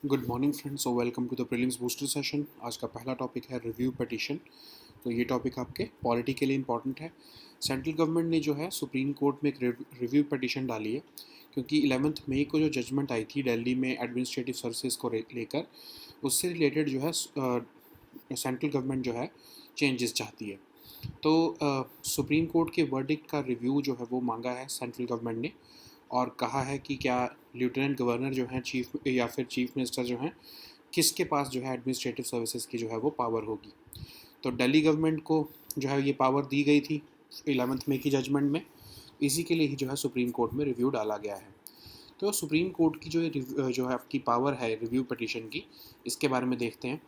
Good morning friends, so welcome to the prelims booster session. आज का पहला topic है रिव्यू पिटीशन। तो ये टॉपिक आपके पॉलिटी के लिए इंपॉर्टेंट है। सेंट्रल गवर्नमेंट ने जो है सुप्रीम कोर्ट में एक रिव्यू पिटीशन डाली है, क्योंकि 11 मई को जो जजमेंट आई थी दिल्ली में एडमिनिस्ट्रेटिव सर्विसेज को लेकर, उससे रिलेटेड जो है सेंट्रल गवर्नमेंट जो है चेंजेस चाहती है। तो सुप्रीम कोर्ट के वर्डिक्ट का रिव्यू जो है वो मांगा है सेंट्रल गवर्नमेंट ने, और कहा है कि क्या लेफ्टिनेंट गवर्नर जो हैं चीफ या फिर चीफ मिनिस्टर जो हैं, किसके पास जो है एडमिनिस्ट्रेटिव सर्विसेज की जो है वो पावर होगी। तो दिल्ली गवर्नमेंट को जो है ये पावर दी गई थी 11 मई की जजमेंट में। इसी के लिए ही जो है सुप्रीम कोर्ट में रिव्यू डाला गया है। तो सुप्रीम कोर्ट की जो है आपकी पावर है रिव्यू पिटीशन की, इसके बारे में देखते हैं।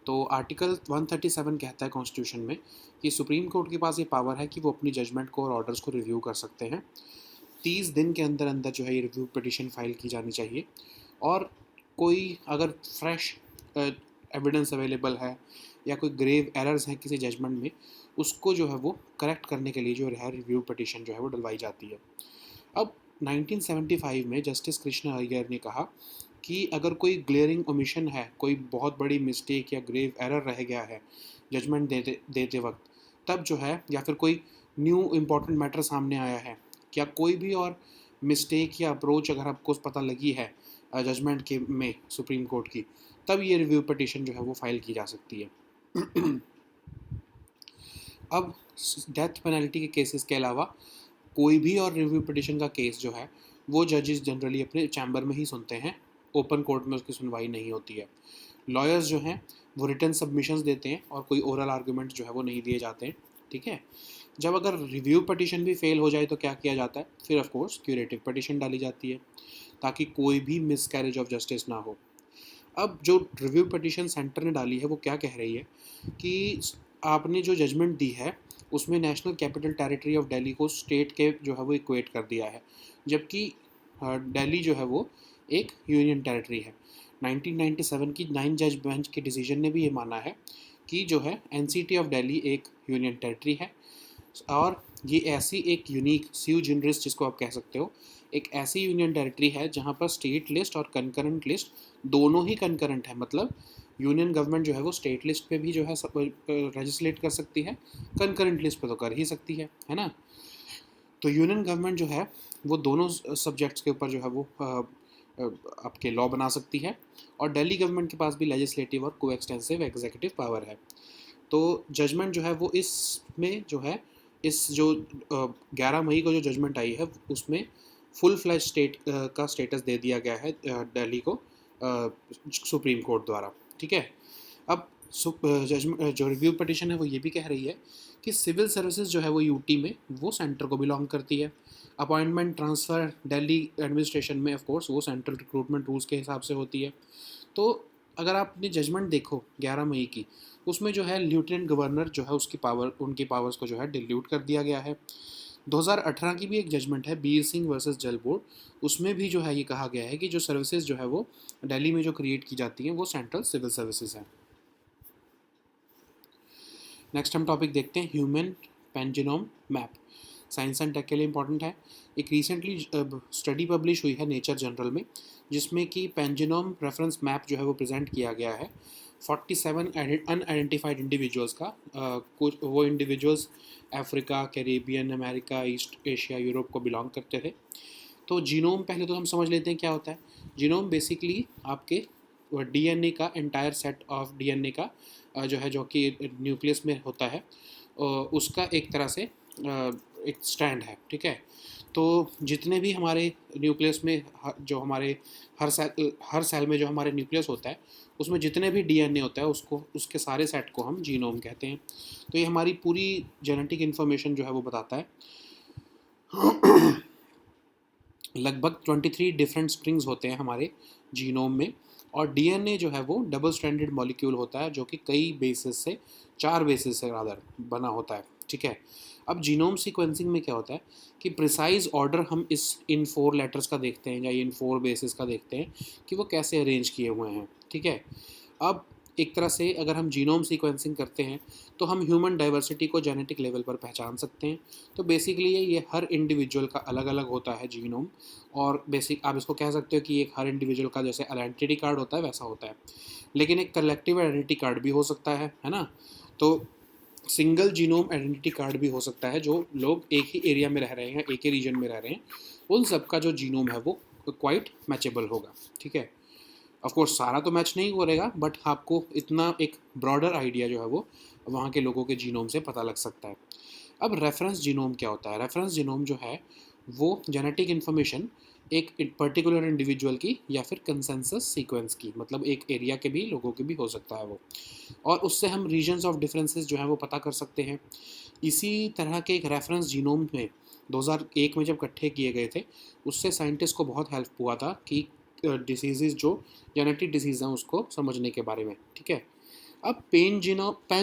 तो आर्टिकल 137 कहता है कॉन्स्टिट्यूशन में कि सुप्रीम कोर्ट के पास ये पावर है कि वो अपनी जजमेंट को और ऑर्डर्स को रिव्यू कर सकते हैं। 30 दिन के अंदर अंदर जो है ये रिव्यू पिटीशन फाइल की जानी चाहिए। और कोई अगर फ्रेश एविडेंस अवेलेबल है या कोई ग्रेव एरर्स हैं किसी जजमेंट में, उसको जो है वो करेक्ट करने के लिए जो है रिव्यू पिटीशन जो है वो डलवाई जाती है। अब 1975 में जस्टिस कृष्णा अय्यर ने कहा कि अगर कोई ग्लेयरिंग ओमिशन है, कोई बहुत बड़ी मिस्टेक या ग्रेव एरर रह गया है जजमेंट देते देते वक्त, तब जो है या फिर कोई न्यू इम्पॉर्टेंट मैटर सामने आया है, क्या कोई भी और मिस्टेक या अप्रोच अगर आपको पता लगी है जजमेंट के में सुप्रीम कोर्ट की, तब ये रिव्यू पिटीशन जो है वो फाइल की जा सकती है। अब डेथ पेनल्टी के केसेस के अलावा कोई भी और रिव्यू पिटीशन का केस जो है वो जजेस जनरली अपने चैम्बर में ही सुनते हैं। ओपन कोर्ट में उसकी सुनवाई नहीं होती है। लॉयर्स जो हैं वो रिटर्न सबमिशंस देते हैं और कोई ओरल आर्गूमेंट जो है वो नहीं दिए जाते हैं। ठीक है। जब अगर रिव्यू पिटीशन भी फेल हो जाए तो क्या किया जाता है, फिर ऑफ कोर्स क्यूरेटिव पिटीशन डाली जाती है, ताकि कोई भी मिसकैरेज ऑफ जस्टिस ना हो। अब जो रिव्यू पिटीशन सेंटर ने डाली है वो क्या कह रही है कि आपने जो जजमेंट दी है उसमें national capital territory of Delhi को स्टेट के जो है वो इक्वेट कर दिया है, जबकि दिल्ली जो है वो एक यूनियन टेरिटरी है। 1997 की 9 जज बेंच के डिसीजन ने भी ये माना है कि जो है एनसीटी ऑफ दिल्ली एक यूनियन टेरिटरी है। और ये ऐसी एक यूनिक स्यू जनरस, जिसको आप कह सकते हो, एक ऐसी यूनियन टेरिटरी है जहाँ पर स्टेट लिस्ट और कंकरेंट लिस्ट दोनों ही कंकरेंट है। मतलब यूनियन गवर्नमेंट जो है वो स्टेट लिस्ट पे भी जो है लेजिस्लेट कर सकती है, कंकरेंट लिस्ट पे तो कर ही सकती है ना। तो यूनियन गवर्नमेंट जो है वो दोनों सब्जेक्ट्स के ऊपर जो है वो आपके लॉ बना सकती है। और दिल्ली गवर्नमेंट के पास भी लेजिस्लेटिव और को एक्सटेंसिव एग्जीक्यूटिव पावर है। तो जजमेंट जो है वो इसमें जो है, इस जो 11 मई को जो जजमेंट आई है उसमें फुल फ्लैश स्टेट का स्टेटस दे दिया गया है दिल्ली को सुप्रीम कोर्ट द्वारा। ठीक है। अब जजमेंट जो रिव्यू पिटीशन है वो ये भी कह रही है कि सिविल सर्विसेज जो है वो यूटी में वो सेंटर को बिलोंग करती है। अपॉइंटमेंट ट्रांसफ़र दिल्ली एडमिनिस्ट्रेशन में ऑफ कोर्स वो सेंट्रल रिक्रूटमेंट रूल्स के हिसाब से होती है। तो अगर आप अपनी जजमेंट देखो 11 मई की, उसमें जो है लेफ्टिनेंट गवर्नर जो है उसकी पावर, उनकी पावर्स को जो है डिल्यूट कर दिया गया है। 2018 की भी एक जजमेंट है बीर सिंह वर्सेस जल बोर्ड, उसमें भी जो है ये कहा गया है कि जो सर्विसेज जो है वो दिल्ली में जो क्रिएट की जाती हैं वो सेंट्रल सिविल सर्विसेज हैं। नेक्स्ट हम टॉपिक देखते हैं human pangenome map. Science and tech के लिए इंपॉर्टेंट है। एक रिसेंटली स्टडी पब्लिश हुई है नेचर जर्नल में, जिसमें कि पेंजिनोम रेफरेंस मैप जो है वो प्रेजेंट किया गया है 47 अनआइडेंटिफाइड इंडिविजुअल्स का। कुछ वो individuals Africa, Caribbean, America, east Asia, Europe को बिलोंग करते थे। तो जीनोम पहले तो हम समझ लेते हैं क्या होता है। जीनोम बेसिकली आपके डीएनए का एंटायर सेट ऑफ डीएनए का जो है, जो कि न्यूक्लियस में होता है, उसका एक तरह से एक स्टैंड है। ठीक है। तो जितने भी हमारे न्यूक्लियस में जो हमारे हर सेल में जो हमारे न्यूक्लियस होता है, उसमें जितने भी डीएनए होता है उसको, उसके सारे सेट को हम जीनोम कहते हैं। तो ये हमारी पूरी जेनेटिक इन्फॉर्मेशन जो है वो बताता है। लगभग 23 डिफरेंट स्ट्रिंग्स होते हैं हमारे जीनोम में। और डीएनए जो है वो डबल स्ट्रैंडेड मॉलिक्यूल होता है, जो कि कई बेसिस से, 4 बेसिस से रादर बना होता है। ठीक है। अब जीनोम सीक्वेंसिंग में क्या होता है कि प्रिसाइज ऑर्डर हम इन 4 लेटर्स का देखते हैं या इन 4 बेसिस का देखते हैं कि वो कैसे अरेंज किए हुए हैं। ठीक है। अब एक तरह से अगर हम जीनोम सीक्वेंसिंग करते हैं तो हम ह्यूमन डाइवर्सिटी को जेनेटिक लेवल पर पहचान सकते हैं। तो बेसिकली ये हर इंडिविजुअल का अलग अलग होता है जीनोम, और बेसिक आप इसको कह सकते हो कि एक हर इंडिविजुअल का जैसे आइडेंटिटी कार्ड होता है वैसा होता है, लेकिन एक कलेक्टिव आइडेंटिटी कार्ड भी हो सकता है ना। तो सिंगल जीनोम आइडेंटिटी कार्ड भी हो सकता है, जो लोग एक ही एरिया में रह रहे हैं, एक ही रीजन में रह रहे हैं, उन सब का जो जीनोम है वो क्वाइट मैचेबल होगा। ठीक है, ऑफ कोर्स सारा तो मैच नहीं करेगा, बट आपको इतना एक ब्रॉडर आइडिया जो है वो वहाँ के लोगों के जीनोम से पता लग सकता है। अब रेफरेंस जीनोम क्या होता है? रेफरेंस जीनोम जो है वो जेनेटिक इन्फॉर्मेशन एक पर्टिकुलर इंडिविजुअल की या फिर कंसेंसस सीक्वेंस की, मतलब एक एरिया के भी लोगों के भी हो सकता है वो, और उससे हम रीजन्स ऑफ डिफरेंसेस जो है वो पता कर सकते हैं। इसी तरह के एक रेफरेंस जीनोम में 2001 में जब इकट्ठे किए गए थे, उससे साइंटिस्ट को बहुत हेल्प हुआ था कि डिसीज़ जो जेनेटिक डिसीज़ हैं उसको समझने के बारे में। ठीक है, अब पैन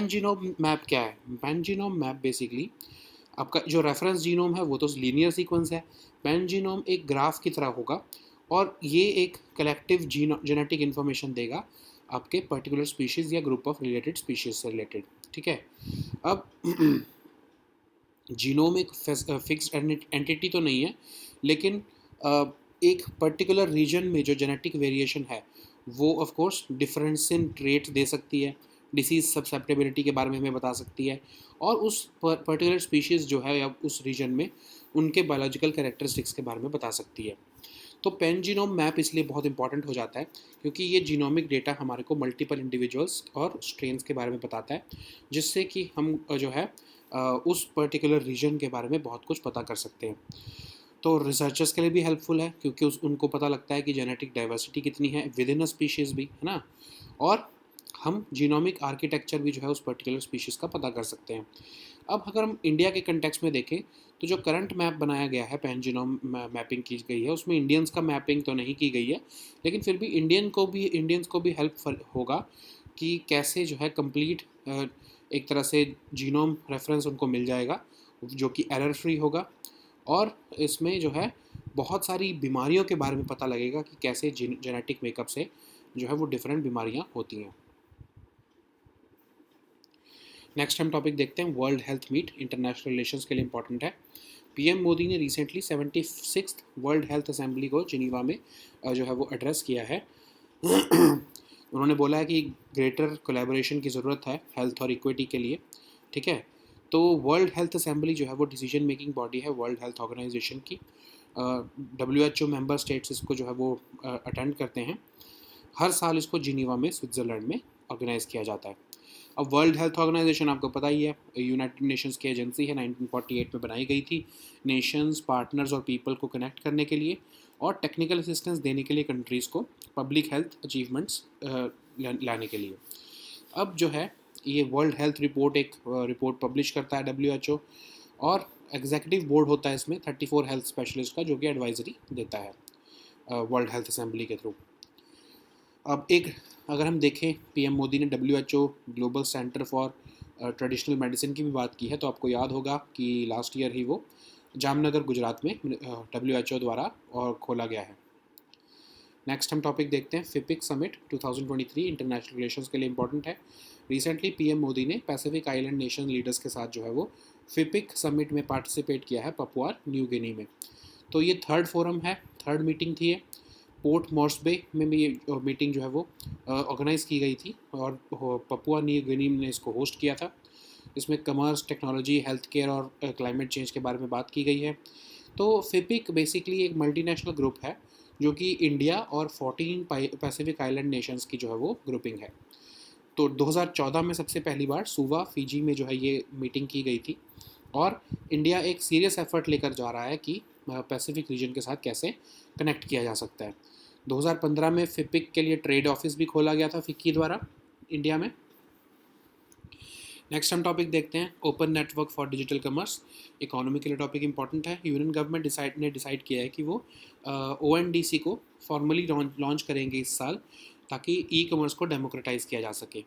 जीनोम मैप क्या है? पैन जीनोम मैप बेसिकली आपका जो रेफरेंस जीनोम है वो तो लीनियर सीक्वेंस है, पैन जीनोम एक ग्राफ की तरह होगा, और ये एक कलेक्टिव जेनेटिक इन्फॉर्मेशन देगा आपके पर्टिकुलर स्पीशीज़ या ग्रुप ऑफ रिलेटेड स्पीशीज़ से रिलेटेड। ठीक है, अब जीनोम एक फिक्स्ड एंटिटी तो नहीं है, लेकिन एक पर्टिकुलर रीजन में जो जेनेटिक वेरिएशन है वो of course difference in trait दे सकती है, डिसीज सब्सेप्टेबिलिटी के बारे में हमें बता सकती है, और उस पर्टिकुलर स्पीशीज़ जो है या उस रीजन में उनके बायोलॉजिकल कैरेक्टरिस्टिक्स के बारे में बता सकती है। तो पेन जीनोम मैप इसलिए बहुत इंपॉर्टेंट हो जाता है क्योंकि ये जीनोमिक डेटा हमारे को मल्टीपल इंडिविजुअल्स और स्ट्रेन्स के बारे में बताता है, जिससे कि हम जो है उस पर्टिकुलर रीजन के बारे में बहुत कुछ पता कर सकते हैं। तो रिसर्चर्स के लिए भी हेल्पफुल है क्योंकि उनको पता लगता है कि जेनेटिक डाइवर्सिटी कितनी है विद इन अ स्पीशीज़ भी, है ना, और हम जीनोमिक आर्किटेक्चर भी जो है उस पर्टिकुलर स्पीशीज़ का पता कर सकते हैं। अब अगर हम इंडिया के कंटेक्स्ट में देखें तो जो करंट मैप बनाया गया है, पैन जीनोम मैपिंग की गई है, उसमें इंडियंस का मैपिंग तो नहीं की गई है, लेकिन फिर भी इंडियंस को भी हेल्प होगा कि कैसे जो है कंप्लीट एक तरह से जीनोम रेफरेंस उनको मिल जाएगा जो कि एरर फ्री होगा, और इसमें जो है बहुत सारी बीमारियों के बारे में पता लगेगा कि कैसे जेनेटिक मेकअप से जो है वो डिफरेंट बीमारियां होती हैं। नेक्स्ट हम टॉपिक देखते हैं world health meet, international relations के लिए इंपॉर्टेंट है। पीएम मोदी ने recently 76th world health assembly को जिनीवा में जो है वो एड्रेस किया है। उन्होंने बोला है कि ग्रेटर कोलैबोरेशन की ज़रूरत है हेल्थ और इक्विटी के लिए। ठीक है, तो वर्ल्ड हेल्थ असेंबली जो है वो डिसीजन मेकिंग बॉडी है वर्ल्ड हेल्थ ऑर्गेनाइजेशन की। WHO मेंबर स्टेट्स इसको जो है वो अटेंड करते हैं। हर साल इसको जिनीवा में स्विट्ज़रलैंड में ऑर्गेनाइज़ किया जाता है। अब वर्ल्ड हेल्थ ऑर्गेनाइजेशन आपको पता ही है, यूनाइटेड नेशंस की एजेंसी है, 1948 में बनाई गई थी नेशंस, पार्टनर्स और पीपल को कनेक्ट करने के लिए और टेक्निकल असिस्टेंस देने के लिए कंट्रीज़ को पब्लिक हेल्थ अचीवमेंट्स लाने के लिए। अब जो है ये वर्ल्ड हेल्थ रिपोर्ट एक रिपोर्ट पब्लिश करता है WHO, और एग्जीक्यूटिव बोर्ड होता है इसमें 34 हेल्थ स्पेशलिस्ट का, जो कि एडवाइजरी देता है वर्ल्ड हेल्थ असेंबली के थ्रू। अब एक अगर हम देखें, पीएम मोदी ने WHO global centre for traditional medicine की भी बात की है, तो आपको याद होगा कि लास्ट ईयर ही वो जामनगर गुजरात में WHO द्वारा और खोला गया है। नेक्स्ट हम टॉपिक देखते हैं फिपिक समिट 2023 इंटरनेशनल रिलेशंस के लिए इंपॉर्टेंट है। रिसेंटली पीएम मोदी ने पैसिफिक आइलैंड नेशन लीडर्स के साथ जो है वो फिपिक समिट में पार्टिसिपेट किया है पपुआ न्यू गिनी में। तो ये थर्ड फोरम है, थर्ड मीटिंग थी ये। पोर्ट मॉर्सबे में भी ये मीटिंग जो है वो ऑर्गेनाइज़ की गई थी और पपुआ न्यू गिनी ने इसको होस्ट किया था। इसमें कमर्स, टेक्नोलॉजी, हेल्थ केयर और क्लाइमेट चेंज के बारे में बात की गई है। तो फिपिक बेसिकली एक मल्टीनेशनल ग्रुप है जो कि इंडिया और 14 पैसिफिक आइलैंड नेशंस की जो है वो ग्रुपिंग है। तो 2014 में सबसे पहली बार सुवा फिजी में जो है ये मीटिंग की गई थी, और इंडिया एक सीरियस एफर्ट लेकर जा रहा है कि पैसिफिक रीजन के साथ कैसे कनेक्ट किया जा सकता है। 2015 में फिपिक के लिए ट्रेड ऑफिस भी खोला गया था फिक्की द्वारा इंडिया में। नेक्स्ट हम टॉपिक देखते हैं open network for digital commerce, economy के लिए टॉपिक इंपॉर्टेंट है। यूनियन गवर्नमेंट ने डिसाइड किया है कि वो ONDC को फॉर्मली लॉन्च करेंगे इस साल, ताकि ई कॉमर्स को डेमोक्रेटाइज किया जा सके।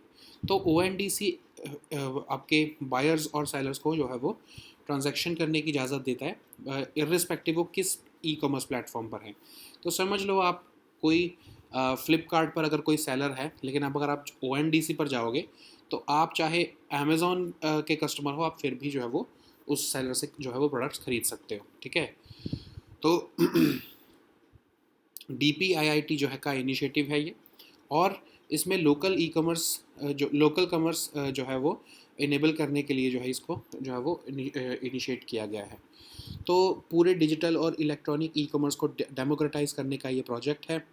तो ONDC आपके बायर्स और सेलर्स को जो है वो ट्रांजैक्शन करने की इजाज़त देता है इर्रिस्पेक्टिव वो किस ई कॉमर्स प्लेटफॉर्म पर है। तो समझ लो आप कोई फ्लिपकार्ट पर अगर कोई सेलर है, लेकिन अब अगर आप ONDC पर जाओगे तो आप चाहे अमेज़ॉन के कस्टमर हो, आप फिर भी जो है वो उस सेलर से जो है वो प्रोडक्ट्स खरीद सकते हो, ठीक है। तो DPIIT जो है का इनिशिएटिव है ये, और इसमें लोकल ई कॉमर्स जो लोकल कॉमर्स जो है वो इनेबल करने के लिए जो है इसको जो है वो इनिशिएट किया गया है। तो पूरे डिजिटल और इलेक्ट्रॉनिक ई कॉमर्स को डेमोक्रेटाइज करने का ये प्रोजेक्ट है।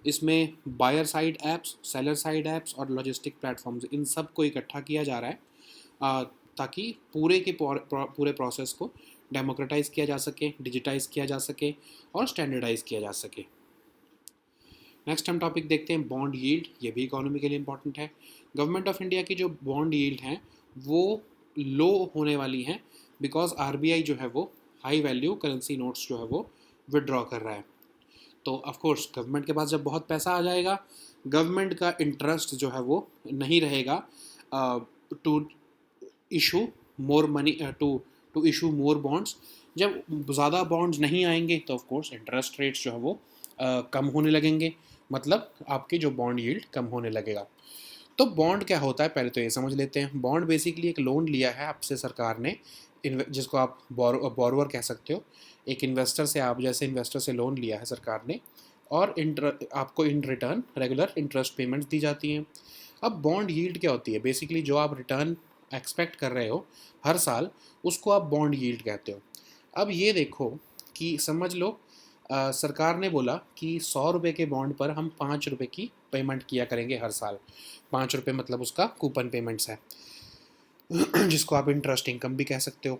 इसमें buyer side apps, seller side apps और लॉजिस्टिक प्लेटफॉर्म्स, इन सब को इकट्ठा किया जा रहा है ताकि पूरे प्रोसेस को डेमोक्रेटाइज किया जा सके, डिजिटाइज किया जा सके और स्टैंडर्डाइज किया जा सके। नेक्स्ट हम टॉपिक देखते हैं बॉन्ड यील्ड। ये भी इकोनॉमी के लिए इंपॉर्टेंट है। गवर्नमेंट ऑफ इंडिया की जो बॉन्ड यील्ड हैं वो लो होने वाली हैं बिकॉज RBI जो है वो हाई वैल्यू करेंसी नोट्स जो है वो विड्रॉ कर रहा है। तो ऑफ कोर्स गवर्नमेंट के पास जब बहुत पैसा आ जाएगा, गवर्नमेंट का इंटरेस्ट जो है वो नहीं रहेगा to issue more money to issue more bonds. जब ज़्यादा बॉन्ड्स नहीं आएंगे तो ऑफ कोर्स इंटरेस्ट रेट्स जो है वो कम होने लगेंगे, मतलब आपकी जो बॉन्ड यील्ड कम होने लगेगा। तो बॉन्ड क्या होता है पहले तो ये समझ लेते हैं। बॉन्ड बेसिकली एक लोन लिया है आपसे सरकार ने, जिसको आप बोरोवर कह सकते हो। एक इन्वेस्टर से, आप जैसे इन्वेस्टर से लोन लिया है सरकार ने, और आपको in return regular interest payments दी जाती हैं। अब बॉन्ड यील्ड क्या होती है? बेसिकली जो आप रिटर्न एक्सपेक्ट कर रहे हो हर साल, उसको आप बॉन्ड यील्ड कहते हो। अब ये देखो कि समझ लो सरकार ने बोला कि 100 रुपये के बॉन्ड पर हम 5 रुपये की पेमेंट किया करेंगे हर साल। 5 रुपये मतलब उसका कूपन पेमेंट्स है जिसको आप इंटरेस्ट इनकम भी कह सकते हो।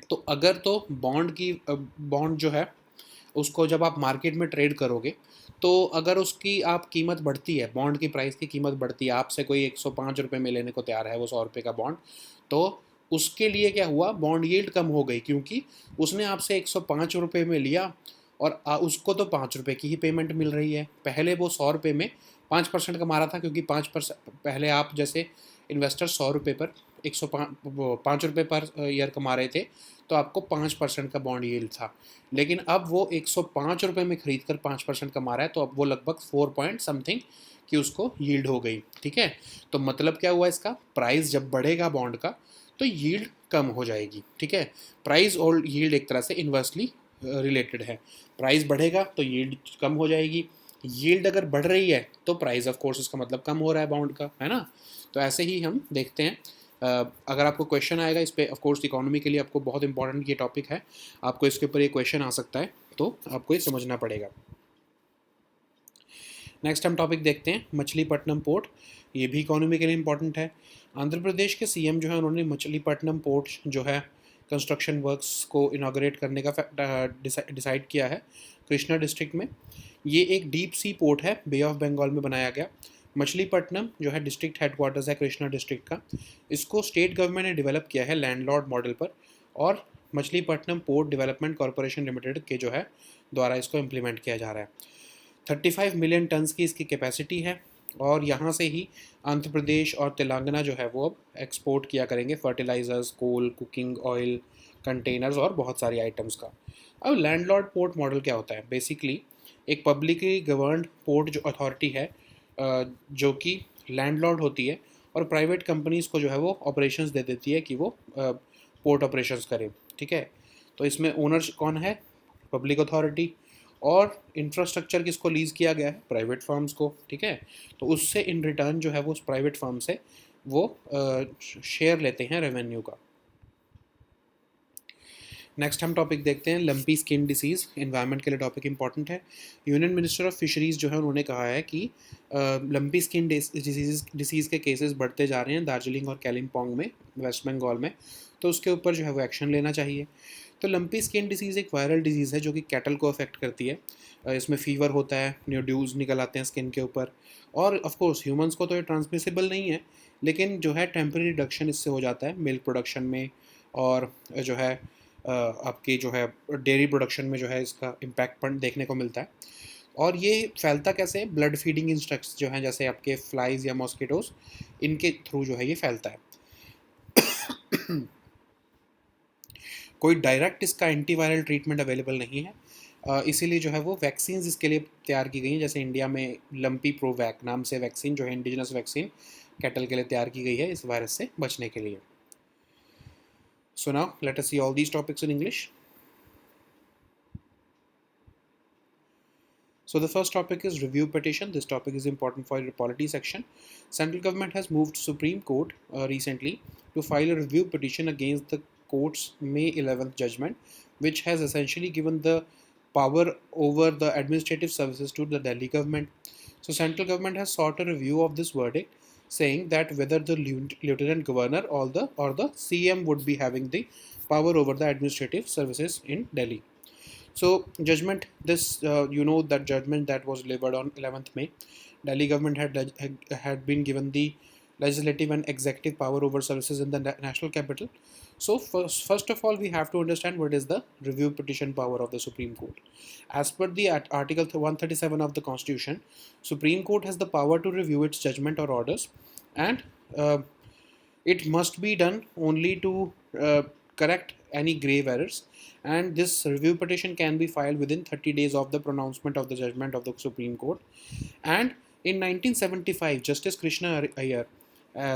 तो अगर तो बॉन्ड जो है उसको जब आप मार्केट में ट्रेड करोगे, तो अगर उसकी आप कीमत बढ़ती है, बॉन्ड की प्राइस की कीमत बढ़ती है, आपसे कोई 105 रुपये में लेने को तैयार है वो 100 रुपये का बॉन्ड, तो उसके लिए क्या हुआ, बॉन्ड यील्ड कम हो गई, क्योंकि उसने आपसे 105 रुपये में लिया और उसको तो 5 रुपये की ही पेमेंट मिल रही है। पहले वो 100 रुपये में 5% कमा रहा था, क्योंकि 5% पहले आप जैसे इन्वेस्टर 100 रुपये पर 105 रुपये पर ईयर कमा रहे थे, तो आपको 5% का बॉन्ड यील्ड था। लेकिन अब वो 105 रुपये में खरीद कर 5% कमा रहा है, तो अब वो लगभग 4 पॉइंट समथिंग की उसको यील्ड हो गई, ठीक है। तो मतलब क्या हुआ इसका, प्राइस जब बढ़ेगा बॉन्ड का तो यील्ड कम हो जाएगी, ठीक है। प्राइस और यील्ड एक तरह से इन्वर्सली रिलेटेड है। प्राइस बढ़ेगा तो यील्ड कम हो जाएगी, यील्ड अगर बढ़ रही है तो प्राइस ऑफ कोर्स इसका मतलब कम हो रहा है बॉन्ड का, है ना। तो ऐसे ही हम देखते हैं। अगर आपको क्वेश्चन आएगा इस पर, ऑफ कोर्स इकोनॉमी के लिए आपको बहुत इंपॉर्टेंट ये टॉपिक है, आपको इसके ऊपर ये क्वेश्चन आ सकता है, तो आपको ये समझना पड़ेगा। नेक्स्ट हम टॉपिक देखते हैं मछलीपट्टनम पोर्ट। ये भी इकोनॉमी के लिए इंपॉर्टेंट है। आंध्र प्रदेश के CM जो है उन्होंने मछलीपट्टनम पोर्ट जो है कंस्ट्रक्शन वर्क्स को इनाग्रेट करने का डिसाइड किया है कृष्णा डिस्ट्रिक्ट में। ये एक डीप सी पोर्ट है, बे ऑफ बंगाल में बनाया गया। मछलीपट्टनम जो है डिस्ट्रिक्ट हेडक्वार्टर्स है कृष्णा डिस्ट्रिक्ट का। इसको स्टेट गवर्नमेंट ने डेवलप किया है लैंडलॉर्ड मॉडल पर, और Machilipatnam port development corporation limited के जो है द्वारा इसको इम्प्लीमेंट किया जा रहा है। 35 मिलियन टन्स की इसकी कैपेसिटी है, और यहाँ से ही आंध्र प्रदेश और तेलंगाना जो है वो अब एक्सपोर्ट किया करेंगे फर्टिलाइजर्स, कोल, कुकिंग ऑयल, कंटेनर्स और बहुत सारी आइटम्स का। अब लैंडलॉर्ड पोर्ट मॉडल क्या होता है? बेसिकली एक पब्लिकली गवर्नड पोर्ट जो अथॉरिटी है, जो कि लैंडलॉर्ड होती है, और प्राइवेट कंपनीज़ को जो है वो ऑपरेशंस दे देती है कि वो पोर्ट ऑपरेशंस करें, ठीक है। तो इसमें ओनर्स कौन है? Public authority. और इंफ्रास्ट्रक्चर किसको लीज़ किया गया है? प्राइवेट फर्म्स को, ठीक है। तो उससे इन रिटर्न जो है वो उस प्राइवेट फर्म से वो शेयर लेते हैं रेवेन्यू का। नेक्स्ट हम टॉपिक देखते हैं लंपी स्किन डिसीज़। इन्वायरमेंट के लिए टॉपिक इंपॉर्टेंट है। यूनियन मिनिस्टर ऑफ फिशरीज़ जो है उन्होंने कहा है कि लंपी स्किन डिसीज़ के केसेस बढ़ते जा रहे हैं दार्जिलिंग और कालिम्पोंग में, वेस्ट बंगाल में, तो उसके ऊपर जो है वो एक्शन लेना चाहिए। तो लंपी स्किन डिसीज़ एक वायरल डिजीज़ है जो कि कैटल को अफेक्ट करती है। इसमें फीवर होता है, न्यूड्यूज निकल आते हैं स्किन के ऊपर, और ऑफ कोर्स ह्यूमंस को तो ये ट्रांसमिसिबल नहीं है, लेकिन जो है टेम्परेरी रिडक्शन इससे हो जाता है मिल्क प्रोडक्शन में, और जो है आपकी जो है डेयरी प्रोडक्शन में जो है इसका इम्पैक्ट देखने को मिलता है। और ये फैलता कैसे है? ब्लड फीडिंग इंसेक्ट्स जो हैं, जैसे आपके फ्लाइज या मॉस्किटोज, इनके थ्रू जो है ये फैलता है। कोई डायरेक्ट इसका एंटीवायरल ट्रीटमेंट अवेलेबल नहीं है, इसीलिए जो है वो वैक्सीन इसके लिए तैयार की गई हैं, जैसे इंडिया में लंपी प्रोवैक नाम से वैक्सीन जो है इंडिजिनस वैक्सीन कैटल के लिए तैयार की गई है इस वायरस से बचने के लिए. So now let us see all these topics in English. So the first topic is review petition. This topic is important for your polity section. Central government has moved to Supreme Court recently to file a review petition against the court's May 11th judgment, which has essentially given the power over the administrative services to the Delhi government. So central government has sought a review of this verdict, saying that whether the lieutenant governor or the CM would be having the power over the administrative services in Delhi. So judgment, this that judgment that was delivered on 11th May, Delhi government had been given the legislative and executive power over services in the national capital. So first of all, we have to understand what is the review petition power of the Supreme Court. As per the Article 137 of the Constitution, Supreme Court has the power to review its judgment or orders, and uh, it must be done only to correct any grave errors, and this review petition can be filed within 30 days of the pronouncement of the judgment of the Supreme Court. And in 1975, Justice Krishna Iyer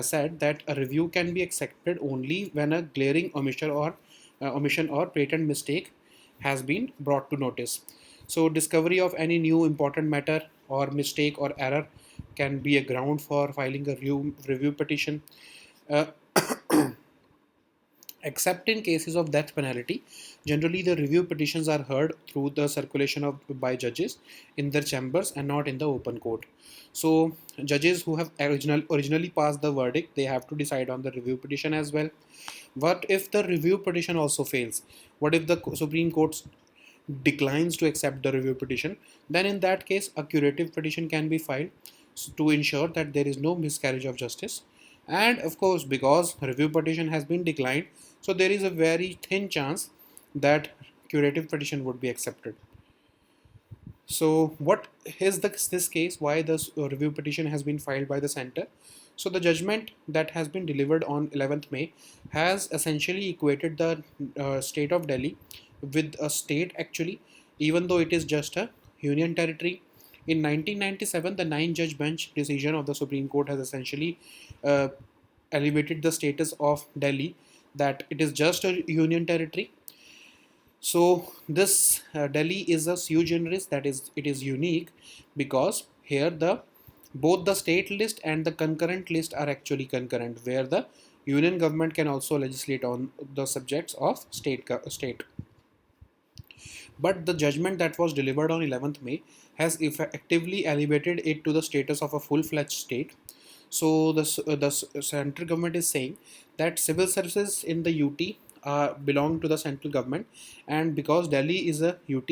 said that a review can be accepted only when a glaring omission or patent mistake has been brought to notice. So discovery of any new important matter or mistake or error can be a ground for filing a review petition. uh, Except in cases of death penalty, generally the review petitions are heard through the circulation of by judges in their chambers and not in the open court. So judges who have originally passed the verdict, they have to decide on the review petition as well. What if the review petition also fails? What if the Supreme Court declines to accept the review petition? Then in that case, a curative petition can be filed to ensure that there is no miscarriage of justice. And of course, because review petition has been declined, so there is a very thin chance that curative petition would be accepted. So what is this case? Why this review petition has been filed by the center? So the judgment that has been delivered on 11th May has essentially equated the state of Delhi with a state actually, even though it is just a union territory. In 1997, the 9-judge bench decision of the Supreme Court has essentially uh, elevated the status of Delhi, that it is just a union territory. So this Delhi is a sui generis, that is, it is unique because here the both the state list and the concurrent list are actually concurrent, where the union government can also legislate on the subjects of state. But the judgment that was delivered on 11th May has effectively elevated it to the status of a full-fledged state. So the central government is saying that civil services in the UT belong to the central government, and because Delhi is a UT,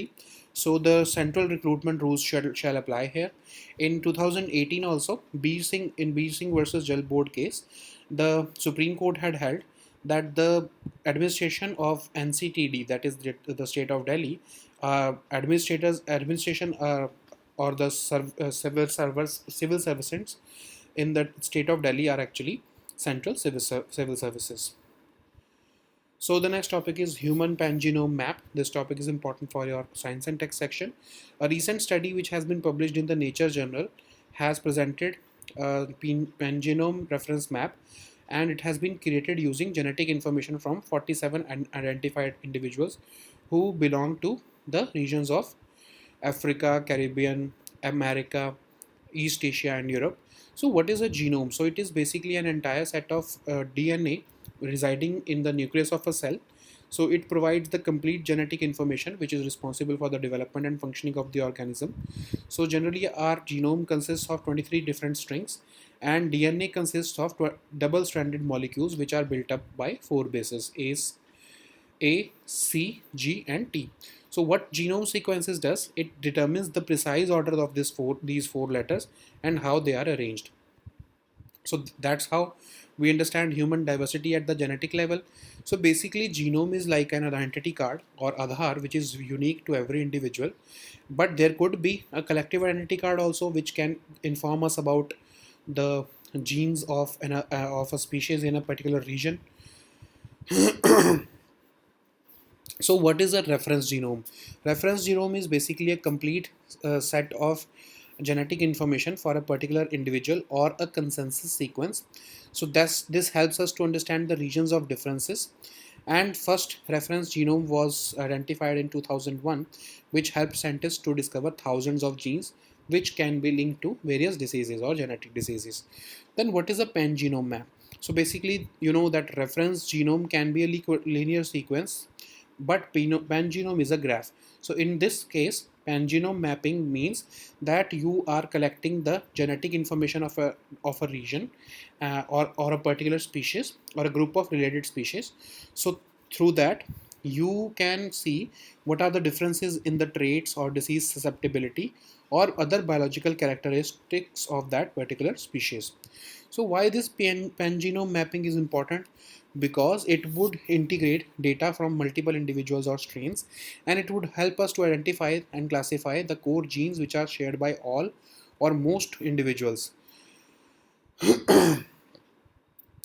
so the central recruitment rules shall apply here. In 2018 also, B Singh versus Jal Board case, the Supreme Court had held that the administration of NCTD, that is the state of Delhi, administration or the civil servants in the state of Delhi are actually central civil services. So the next topic is human pangenome map. This topic is important for your science and tech section. A recent study which has been published in the Nature Journal has presented a pangenome reference map, and it has been created using genetic information from 47 identified individuals who belong to the regions of Africa, Caribbean, America, East Asia, and Europe. So, what is a genome? So, it is basically an entire set of DNA residing in the nucleus of a cell. So, it provides the complete genetic information which is responsible for the development and functioning of the organism. So, generally, our genome consists of 23 different strings, and DNA consists of double stranded molecules which are built up by 4 bases: A, C, G, and T. So what genome sequences does, it determines the precise order of these four letters and how they are arranged. So that's how we understand human diversity at the genetic level. So basically, genome is like an identity card or Aadhaar, which is unique to every individual. But there could be a collective identity card also, which can inform us about the genes of a species in a particular region. So what is a reference genome? Reference genome is basically a complete set of genetic information for a particular individual or a consensus sequence. So this helps us to understand the regions of differences. And first reference genome was identified in 2001, which helped scientists to discover thousands of genes which can be linked to various diseases or genetic diseases. Then what is a pangenome map? So basically, you know that reference genome can be a linear sequence, but pangenome is a graph. So in this case, pangenome mapping means that you are collecting the genetic information of a region, or a particular species or a group of related species. So through that, you can see what are the differences in the traits or disease susceptibility or other biological characteristics of that particular species. So why this pangenome mapping is important? Because it would integrate data from multiple individuals or strains, and it would help us to identify and classify the core genes which are shared by all or most individuals.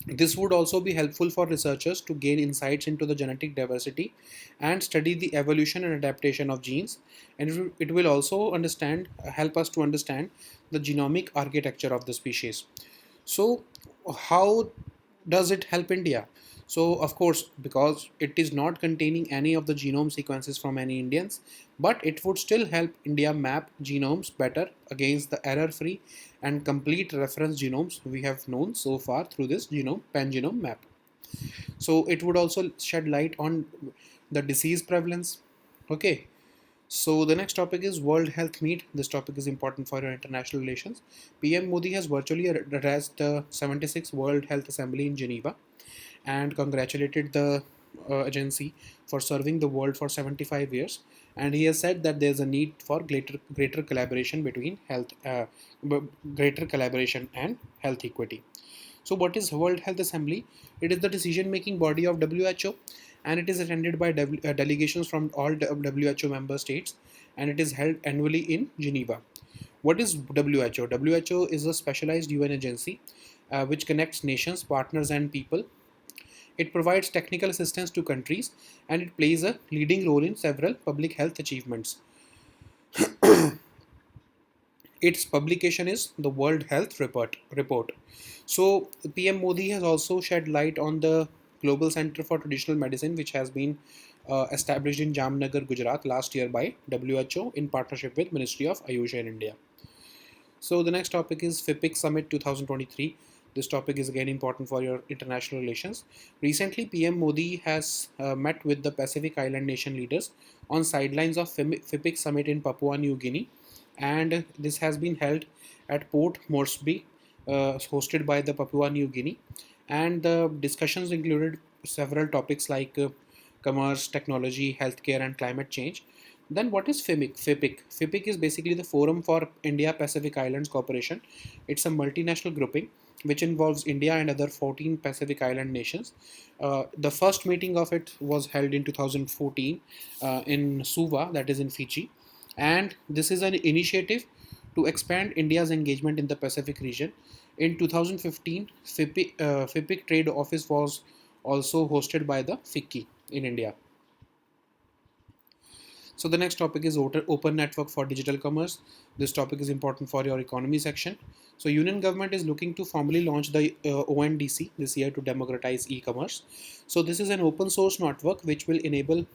This would also be helpful for researchers to gain insights into the genetic diversity and study the evolution and adaptation of genes. And it will also help us to understand the genomic architecture of the species. So, how does it help India? So, of course, because it is not containing any of the genome sequences from any Indians, but it would still help India map genomes better against the error free and complete reference genomes we have known so far through this pangenome map. So, it would also shed light on the disease prevalence. Okay, so the next topic is World Health Meet. This topic is important for your international relations. PM Modi has virtually addressed the 76th World Health Assembly in Geneva and congratulated the agency for serving the world for 75 years. And he has said that there is a need for greater collaboration between greater collaboration and health equity. So, what is World Health Assembly? It is the decision-making body of WHO, and it is attended by delegations from all WHO member states, and it is held annually in Geneva. What is WHO? WHO is a specialized UN agency which connects nations, partners, and people. It provides technical assistance to countries, and it plays a leading role in several public health achievements. Its publication is the World Health Report. So PM Modi has also shed light on the Global Center for Traditional Medicine, which has been established in Jamnagar, Gujarat last year by WHO in partnership with Ministry of Ayush in India. So the next topic is FIPIC Summit 2023. This topic is again important for your international relations. Recently, PM Modi has met with the Pacific Island nation leaders on sidelines of FIPIC Summit in Papua New Guinea, and this has been held at Port Moresby, hosted by the Papua New Guinea. And the discussions included several topics like commerce, technology, healthcare, and climate change. Then what is FIPIC? FIPIC is basically the Forum for India Pacific Islands Cooperation. It's a multinational grouping which involves India and other 14 Pacific Island nations. The first meeting of it was held in 2014 in Suva, that is in Fiji. And this is an initiative to expand India's engagement in the Pacific region. In 2015, FIPIC Trade Office was also hosted by the FICCI in India. So the next topic is open network for digital commerce. This topic is important for your economy section. So Union government is looking to formally launch the ONDC this year to democratize e-commerce. So this is an open source network which will enable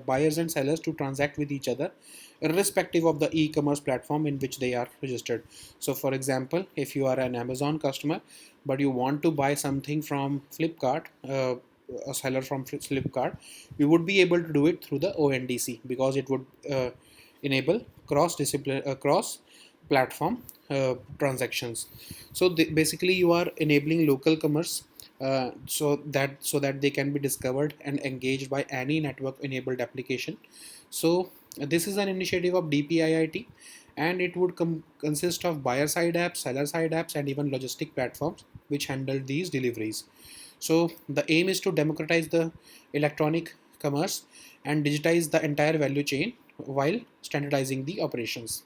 buyers and sellers to transact with each other irrespective of the e-commerce platform in which they are registered. So for example, if you are an Amazon customer but you want to buy something from Flipkart, a seller from Flipkart, we would be able to do it through the ONDC because it would enable cross platform transactions. So basically, you are enabling local commerce so that they can be discovered and engaged by any network enabled application. So this is an initiative of DPIIT, and it would consist of buyer side apps, seller side apps, and even logistic platforms which handle these deliveries. So the aim is to democratize the electronic commerce and digitize the entire value chain while standardizing the operations.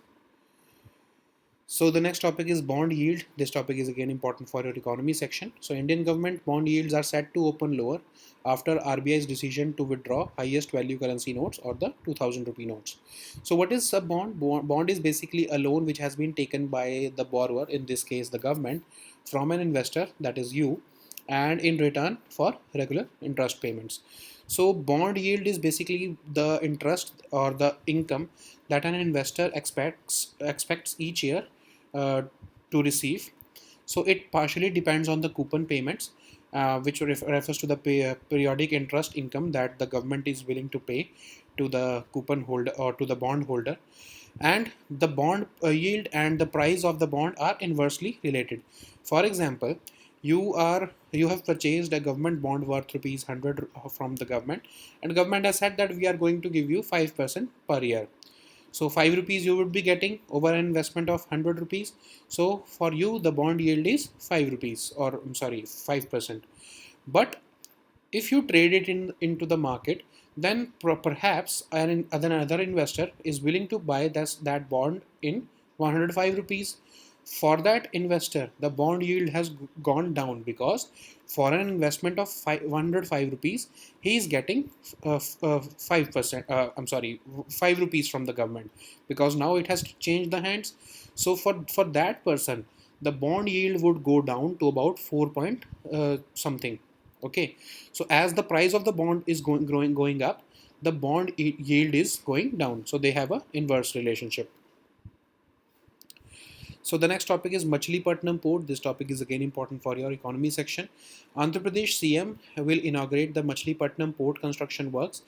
So the next topic is bond yield. This topic is again important for your economy section. So Indian government bond yields are set to open lower after RBI's decision to withdraw highest value currency notes or the 2000 rupee notes. So what is a bond? Bond is basically a loan which has been taken by the borrower, in this case the government, from an investor, that is you, and in return for regular interest payments. So bond yield is basically the interest or the income that an investor expects each year uh, to receive. So it partially depends on the coupon payments, which refers to the periodic interest income that the government is willing to pay to the coupon holder or to the bond holder. And the bond yield and the price of the bond are inversely related. For example, you have purchased a government bond worth rupees 100 from the government, and government has said that we are going to give you 5% per year. So 5 rupees you would be getting over an investment of 100 rupees. So for you the bond yield is 5 rupees, or I'm sorry, 5%. But if you trade it into the market, then perhaps another investor is willing to buy that bond in 105 rupees. For that investor, the bond yield has gone down, because for an investment of 105 rupees, he is getting 5%. I'm sorry, 5 rupees from the government, because now it has changed the hands. So for that person, the bond yield would go down to about 4 point something. Okay, so as the price of the bond is going up, the bond yield is going down. So they have a inverse relationship. So the next topic is Machilipatnam Port. This topic is again important for your economy section. Andhra Pradesh CM will inaugurate the Machilipatnam Port construction works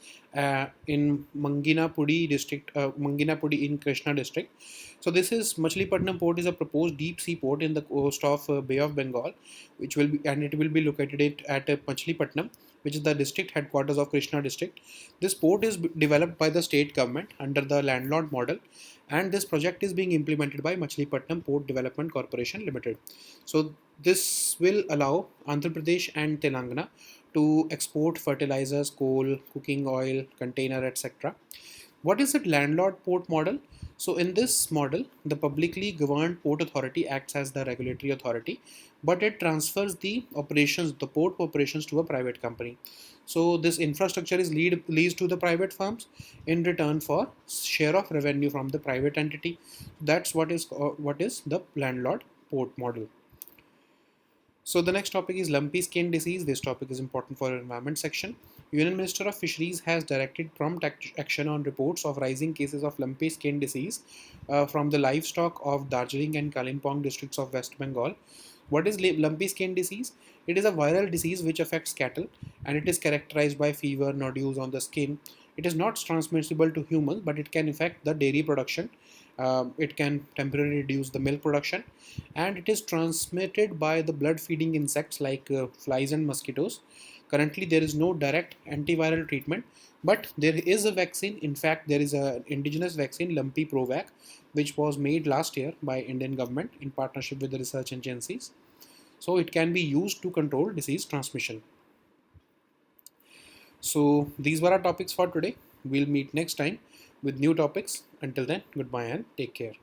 in Manginapudi district, Manginapudi in Krishna district. So this is Machilipatnam Port is a proposed deep sea port in the coast of Bay of Bengal, which will be, and it will be located at Machilipatnam, which is the district headquarters of Krishna district. This port is developed by the state government under the landlord model, and this project is being implemented by Machilipatnam Port Development Corporation Limited. So this will allow Andhra Pradesh and Telangana to export fertilizers, coal, cooking oil, container, etc. What is a landlord port model? So in this model, the publicly governed port authority acts as the regulatory authority, but it transfers the port operations to a private company. So this infrastructure is leased to the private firms in return for share of revenue from the private entity. That's what is the landlord port model. So the next topic is lumpy skin disease. This topic is important for our environment section. Union Minister of Fisheries has directed prompt action on reports of rising cases of lumpy skin disease from the livestock of Darjeeling and Kalimpong districts of West Bengal. What is lumpy skin disease? It is a viral disease which affects cattle, and it is characterized by fever, nodules on the skin. It is not transmissible to humans, but it can affect the dairy production. It can temporarily reduce the milk production, and it is transmitted by the blood feeding insects like flies and mosquitoes. Currently there is no direct antiviral treatment, but there is a vaccine. In fact, there is an indigenous vaccine, Lumpy Provac, which was made last year by Indian government in partnership with the research agencies. So it can be used to control disease transmission. So these were our topics for today. We'll meet next time with new topics. Until then, goodbye and take care.